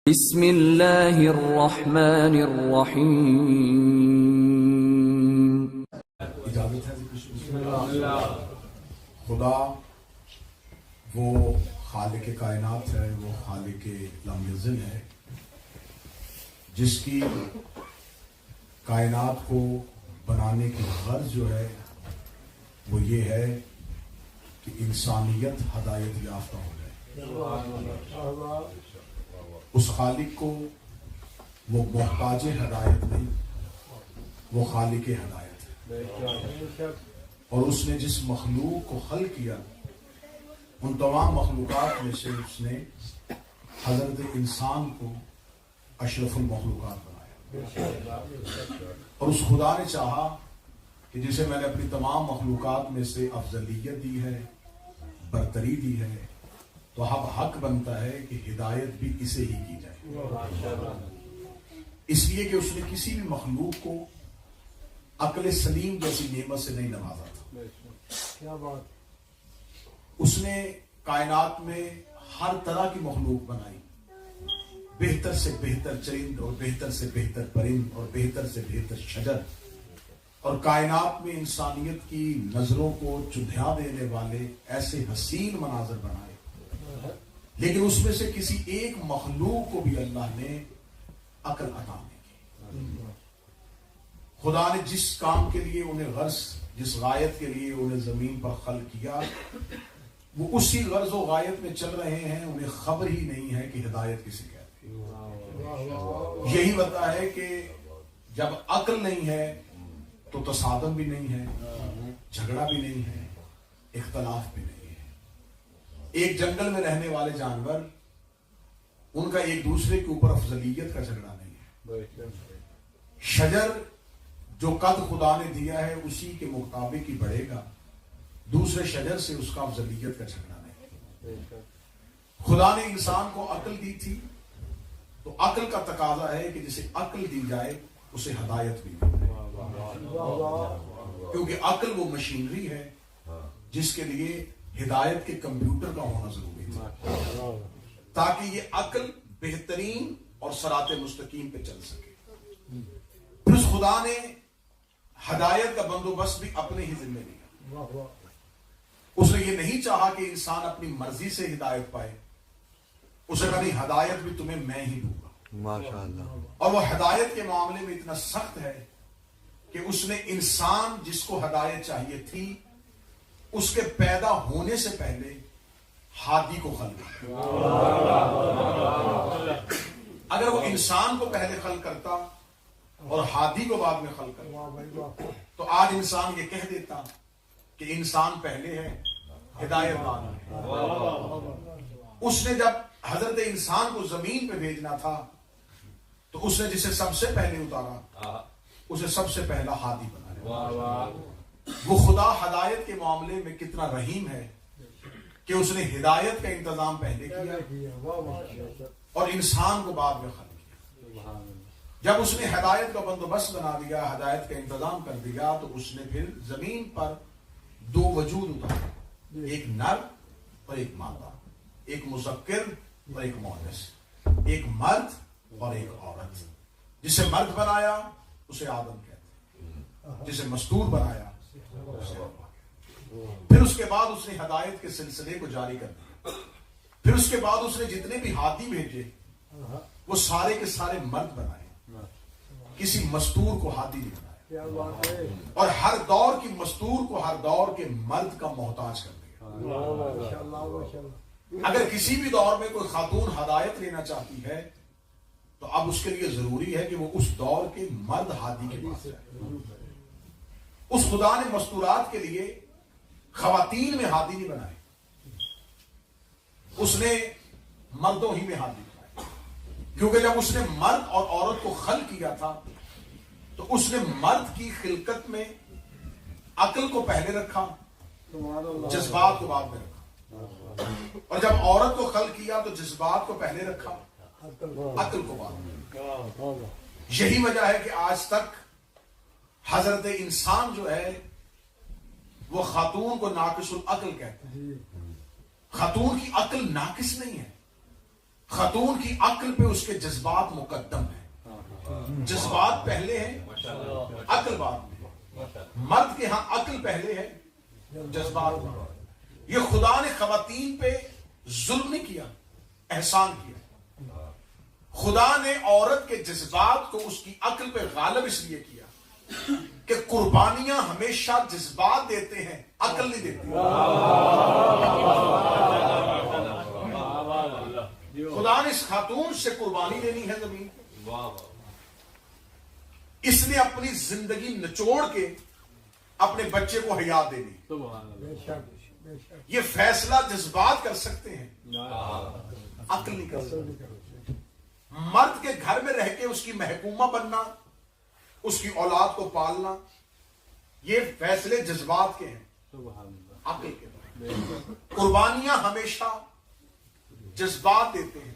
بسم اللہ الرحمن الرحیم۔ اجازت ہے بسم اللہ۔ خدا وہ خالق کائنات ہے، وہ خالق لم یزل ہے، جس کی کائنات کو بنانے کی غرض جو ہے وہ یہ ہے کہ انسانیت ہدایت یافتہ ہو جائے۔ اس خالق کو وہ محتاج ہدایت نہیں، وہ خالق ہدایت ہے۔ اور اس نے جس مخلوق کو خلق کیا، ان تمام مخلوقات میں سے اس نے حضرت انسان کو اشرف المخلوقات بنایا۔ اور اس خدا نے چاہا کہ جسے میں نے اپنی تمام مخلوقات میں سے افضلیت دی ہے، برتری دی ہے، تو اب حق بنتا ہے کہ ہدایت بھی اسے ہی کی جائے، اس لیے کہ اس نے کسی بھی مخلوق کو عقل سلیم جیسی نعمت سے نہیں نوازا تھا۔ اس نے کائنات میں ہر طرح کی مخلوق بنائی، بہتر سے بہتر چرند اور بہتر سے بہتر پرند اور بہتر سے بہتر شجر، اور کائنات میں انسانیت کی نظروں کو چدھیا دینے والے ایسے حسین مناظر بنائے، لیکن اس میں سے کسی ایک مخلوق کو بھی اللہ نے عقل عطا نہیں کی۔ خدا نے جس کام کے لیے انہیں غرض، جس غایت کے لیے انہیں زمین پر خلق کیا، وہ اسی غرض و غایت میں چل رہے ہیں، انہیں خبر ہی نہیں ہے کہ ہدایت کسے کہتے ہیں۔ یہی بتا ہے کہ جب عقل نہیں ہے تو تصادم بھی نہیں ہے، جھگڑا بھی نہیں ہے، اختلاف بھی نہیں ہے۔ ایک جنگل میں رہنے والے جانور، ان کا ایک دوسرے کے اوپر افضلیت کا جھگڑا نہیں ہے۔ شجر جو قد خدا نے دیا ہے اسی کے مطابق ہی بڑھے گا، دوسرے شجر سے اس کا افضلیت کا جھگڑا نہیں ہے۔ خدا نے انسان کو عقل دی تھی، تو عقل کا تقاضا ہے کہ جسے عقل دی جائے اسے ہدایت بھی دی جائے، کیونکہ عقل وہ مشینری ہے جس کے لیے ہدایت کے کمپیوٹر کا ہونا ضروری تھا، تاکہ یہ عقل بہترین اور صراط مستقیم پہ چل سکے۔ پھر اس خدا نے ہدایت کا بندوبست بھی اپنے ہی ذمہ لیا۔ اس نے یہ نہیں چاہا کہ انسان اپنی مرضی سے ہدایت پائے، اسے کہا نہیں، ہدایت بھی تمہیں میں ہی دوں گا۔ ماشاءاللہ۔ اور وہ ہدایت کے معاملے میں اتنا سخت ہے کہ اس نے انسان جس کو ہدایت چاہیے تھی، اس کے پیدا ہونے سے پہلے ہادی کو خلق کیا۔ اگر وہ انسان کو پہلے خلق کرتا اور ہادی کو بعد میں خلق کرتا تو آج انسان یہ کہہ دیتا کہ انسان پہلے ہے، ہدایت بعد میں۔ اس نے جب حضرت انسان کو زمین پہ بھیجنا تھا تو اس نے جسے سب سے پہلے اتارا اسے سب سے پہلا ہادی بنایا۔ وہ خدا ہدایت کے معاملے میں کتنا رحیم ہے کہ اس نے ہدایت کا انتظام پہلے کیا اور انسان کو بعد میں خلق کیا۔ جب اس نے ہدایت کا بندوبست بنا دیا، ہدایت کا انتظام کر دیا، تو اس نے پھر زمین پر دو وجود اتارے، ایک نر اور ایک مادہ، ایک مذکر اور ایک مؤنث، ایک مرد اور ایک عورت۔ جسے مرد بنایا اسے آدم کہتے ہیں، جسے مستور بنایا۔ پھر اس کے بعد اس نے ہدایت کے سلسلے کو جاری کر دیا۔ پھر اس کے بعد اس نے جتنے بھی ہادی بھیجے وہ سارے کے سارے مرد بنائے، کسی مستور کو ہادی نہیں بنایا، اور ہر دور کی مستور کو ہر دور کے مرد کا محتاج کر دیا۔ اگر کسی بھی دور میں کوئی خاتون ہدایت لینا چاہتی ہے تو اب اس کے لیے ضروری ہے کہ وہ اس دور کے مرد ہادی کے پاس جائے۔ اس خدا نے مستورات کے لیے خواتین میں ہادی نہیں بنائے، اس نے مردوں ہی میں ہادی بنائے، کیونکہ جب اس نے مرد اور عورت کو خلق کیا تھا تو اس نے مرد کی خلقت میں عقل کو پہلے رکھا، جذبات کو بعد میں رکھا، اور جب عورت کو خلق کیا تو جذبات کو پہلے رکھا، عقل کو بعد میں رکھا۔ یہی وجہ ہے کہ آج تک حضرت انسان جو ہے وہ خاتون کو ناقص العقل کہتے ہیں۔ خاتون کی عقل ناقص نہیں ہے، خاتون کی عقل پہ اس کے جذبات مقدم ہیں. جذبات پہلے ہیں, عقل بعد میں. مرد کے ہاں عقل پہلے ہے, جذبات بعد. یہ خدا نے خواتین پہ ظلم نہیں کیا, احسان کیا. خدا نے عورت کے جذبات کو اس کی عقل پہ غالب اس لیے کیا کہ قربانیاں ہمیشہ جذبات دیتے ہیں, عقل نہیں دیتے. خدا نے اس خاتون سے قربانی لینی ہے زمین پہ. اس نے اپنی زندگی نچوڑ کے اپنے بچے کو حیات دے دی. یہ فیصلہ جذبات کر سکتے ہیں, عقل نہیں کر سکتے. مرد کے گھر میں رہ کے اس کی محکومہ بننا, اس کی اولاد کو پالنا, یہ فیصلے جذبات کے ہیں, عقل کے. قربانیاں ہمیشہ جذبات دیتے ہیں,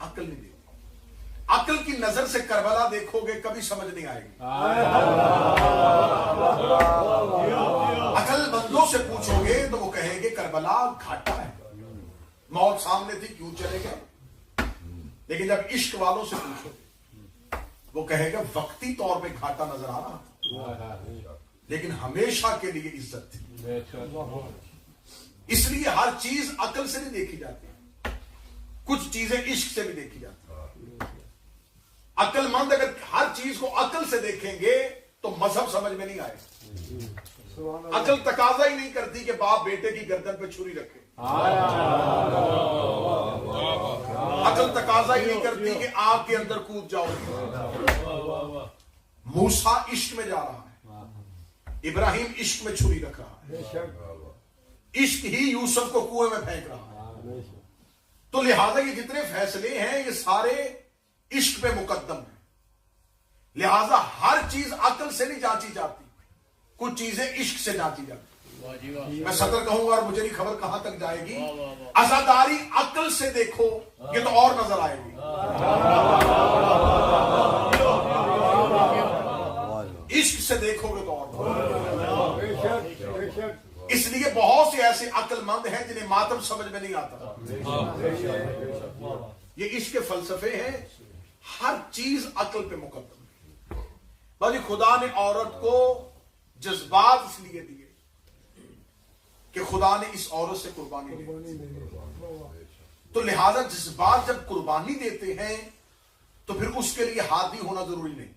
عقل نہیں دیتے. عقل کی نظر سے کربلا دیکھو گے کبھی سمجھ نہیں آئے گی. عقل مندوں سے پوچھو گے تو وہ کہیں گے کربلا گھاٹا ہے, موت سامنے تھی کیوں چلے گئے. لیکن جب عشق والوں سے پوچھو گے وہ کہے گا وقتی طور پہ گھاٹا نظر آ رہا لیکن ہمیشہ کے لیے عزت تھی. اس لیے ہر چیز عقل سے نہیں دیکھی جاتی, کچھ چیزیں عشق سے بھی دیکھی جاتی. عقل مند اگر ہر چیز کو عقل سے دیکھیں گے تو مذہب سمجھ میں نہیں آئے. عقل تقاضا ہی نہیں کرتی کہ باپ بیٹے کی گردن پہ چھری رکھے. عقل تقاضا ہی نہیں کرتی کہ آگ کے اندر کود جاؤ. موسیٰ عشق میں جا رہا ہے, ابراہیم عشق میں چھری رکھ رہا ہے, عشق ہی یوسف کو کنویں میں پھینک رہا ہے. تو لہذا یہ جتنے فیصلے ہیں یہ سارے عشق پہ مقدم ہیں. لہذا ہر چیز عقل سے نہیں جانچی جاتی, کچھ چیزیں عشق سے جانچی جاتی. میں صدر کہوں گا اور مجھے نہیں خبر کہاں تک جائے گی. عزاداری عقل سے دیکھو یہ تو اور نظر آئے گی, عشق سے دیکھو گے تو اور. اس لیے بہت سے ایسے عقل مند ہیں جنہیں ماتم سمجھ میں نہیں آتا. یہ عشق کے فلسفے ہیں, ہر چیز عقل پہ مقدم ہے. بھائی خدا نے عورت کو جذبات اس لیے دیے کہ خدا نے اس عورت سے قربانی لی. تو لہذا جذبات جب قربانی دیتے ہیں تو پھر اس کے لیے ہادی ہونا ضروری نہیں,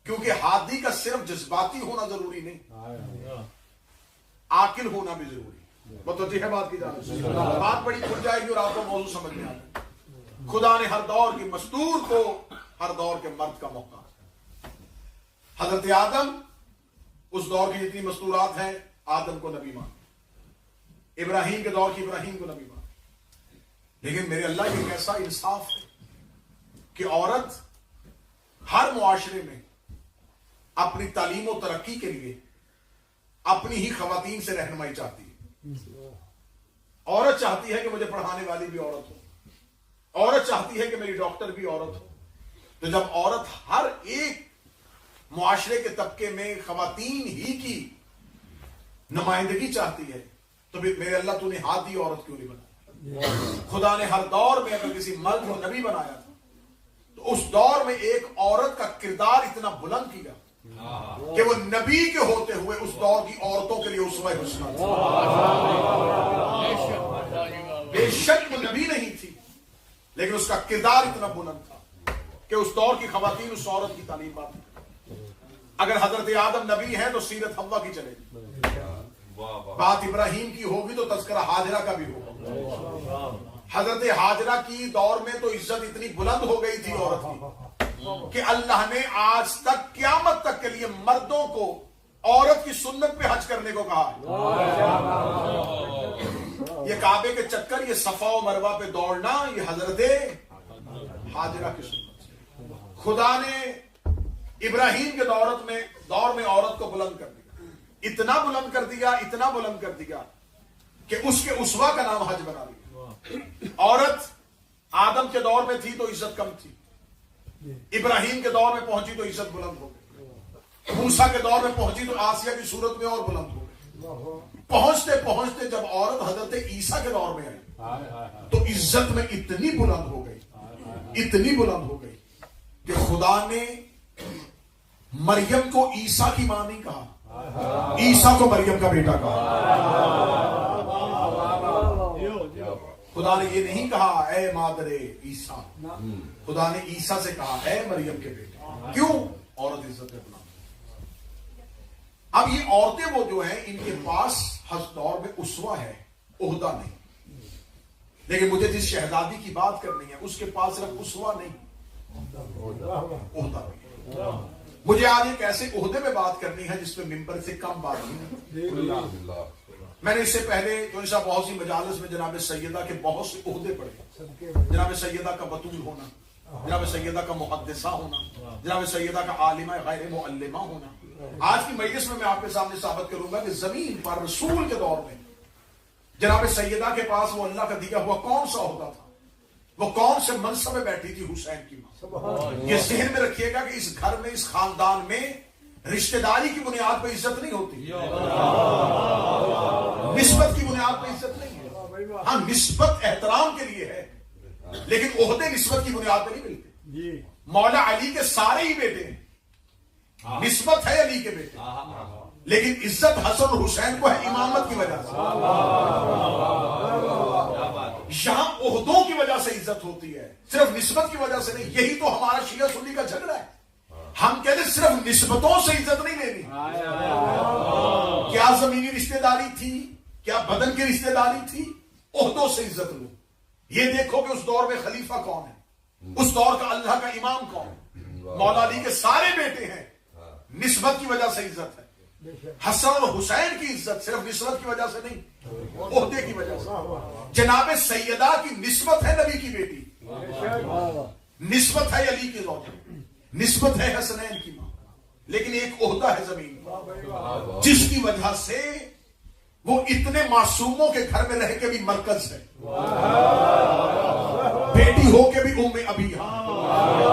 کیونکہ ہادی کا صرف جذباتی ہونا ضروری نہیں, عاقل ہونا بھی ضروری. متوجہ ہے بات کی جانب, بات بڑی کھل جائے گی اور آپ کو موضوع سمجھ میں آ جائے. خدا نے ہر دور کی مستور کو ہر دور کے مرد کا موقع. حضرت آدم اس دور کی جتنی مستورات ہیں آدم کو نبی مان, ابراہیم کے دور کی ابراہیم کو نبی مان. لیکن میرے اللہ یہ کیسا انصاف ہے کہ عورت ہر معاشرے میں اپنی تعلیم و ترقی کے لیے اپنی ہی خواتین سے رہنمائی چاہتی ہے. عورت چاہتی ہے کہ مجھے پڑھانے والی بھی عورت ہو, عورت چاہتی ہے کہ میری ڈاکٹر بھی عورت ہو. تو جب عورت ہر ایک معاشرے کے طبقے میں خواتین ہی کی نمائندگی چاہتی ہے تو میرے اللہ تو نے ہادی عورت کیوں نہیں بنایا. خدا نے ہر دور میں اگر کسی مرد کو نبی بنایا تھا تو اس دور میں ایک عورت کا کردار اتنا بلند کیا کہ وہ نبی کے ہوتے ہوئے اس دور کی عورتوں کے لیے اسوہ حسنہ تھا. بے شک وہ نبی نہیں تھی لیکن اس کا کردار اتنا بلند تھا کہ اس دور کی خواتین اس عورت کی تعلیم پاتی. اگر حضرت آدم نبی ہیں تو سیرت حوا کی چلے گی, بات ابراہیم کی ہوگی تو تذکرہ حاجرہ کا بھی ہوگا. حضرت حاجرہ کی دور میں تو عزت اتنی بلند ہو گئی تھی عورت کی کہ اللہ نے آج تک قیامت تک کے لیے مردوں کو عورت کی سنت پہ حج کرنے کو کہا. یہ کعبے کے چکر, یہ صفا و مروہ پہ دوڑنا, یہ حضرت حاجرہ کی سنت. خدا نے ابراہیم کے دور میں عورت کو بلند کر دیا, اتنا بلند کر دیا کہ اس کے اسوہ کا نام حج بنا دیا. عورت آدم کے دور میں تھی تو عزت کم تھی, ابراہیم کے دور میں پہنچی تو عزت بلند ہو گئی, موسیٰ کے دور میں پہنچی تو آسیہ کی صورت میں اور بلند ہو گئی. پہنچتے پہنچتے جب عورت حضرت عیسیٰ کے دور میں آئی تو عزت میں اتنی بلند ہو گئی کہ خدا نے مریم کو عیسیٰ کی ماں نہیں کہا، عیسیٰ کو مریم کا بیٹا کہا۔ خدا نے یہ نہیں کہا اے مادر عیسیٰ، خدا نے عیسیٰ سے کہا اے مریم کے بیٹے۔ کیوں؟ عورت عزت میں بلند۔ اب یہ عورتیں وہ جو ہیں ان کے پاس ہر دور میں اسوہ ہے، عہدہ نہیں۔ لیکن مجھے جس شہزادی کی بات کرنی ہے اس کے پاس صرف اسوہ نہیں، عہدہ نہیں۔ مجھے آج ایک ایسے عہدے میں بات کرنی ہے جس پہ ممبر سے کم بات نہیں۔ میں نے اس سے پہلے جو بہت سی مجالس میں جناب سیدہ کے بہت سے عہدے پڑھے، جناب سیدہ کا بطول ہونا، جناب سیدہ کا محدثہ ہونا، جناب سیدہ کا عالمہ غیر معلمہ ہونا۔ آج کی مجلس میں آپ کے سامنے ثابت کروں گا کہ زمین پر رسول کے دور میں جناب سیدہ کے پاس وہ اللہ کا دیا ہوا کون سا عہدہ تھا، وہ کون سے منصب میں بیٹھی تھی؟ حسین کی ماں۔ یہ ذہن میں رکھیے گا کہ اس گھر میں، اس خاندان میں رشتہ داری کی بنیاد پہ عزت نہیں ہوتی، نسبت کی بنیاد پہ عزت نہیں ہے۔ ہاں نسبت احترام کے لیے ہے، لیکن عہدے نسبت کی بنیاد پہ نہیں ملتے۔ مولا علی کے سارے ہی بیٹے ہیں، نسبت ہے علی کے بیٹے، لیکن عزت حسن اور حسین کو ہے امامت کی وجہ سے۔ یہاں عہدوں کی وجہ سے عزت ہوتی ہے، صرف نسبت کی وجہ سے نہیں۔ یہی تو ہمارا شیعہ سنی کا جھگڑا ہے۔ ہم کہتے ہیں صرف نسبتوں سے عزت نہیں لینی، کیا زمینی رشتہ داری تھی، کیا بدن کی رشتہ داری تھی، عہدوں سے عزت لو۔ یہ دیکھو کہ اس دور میں خلیفہ کون ہے، اس دور کا اللہ کا امام کون ہے۔ مولا علی کے سارے بیٹے ہیں، نسبت کی وجہ سے عزت ہے۔ حسن اور حسین کی عزت صرف نسبت کی وجہ سے نہیں، عہدے کی وجہ سے۔ جناب سیدہ کی نسبت ہے نبی کی بیٹی، نسبت ہے علی کی زوجہ، نسبت ہے حسنین کی ماں، لیکن ایک عہدہ ہے زمین جس کی وجہ سے وہ اتنے معصوموں کے گھر میں رہ کے بھی مرکز ہے، بیٹی ہو کے بھی ام ابی ہاں،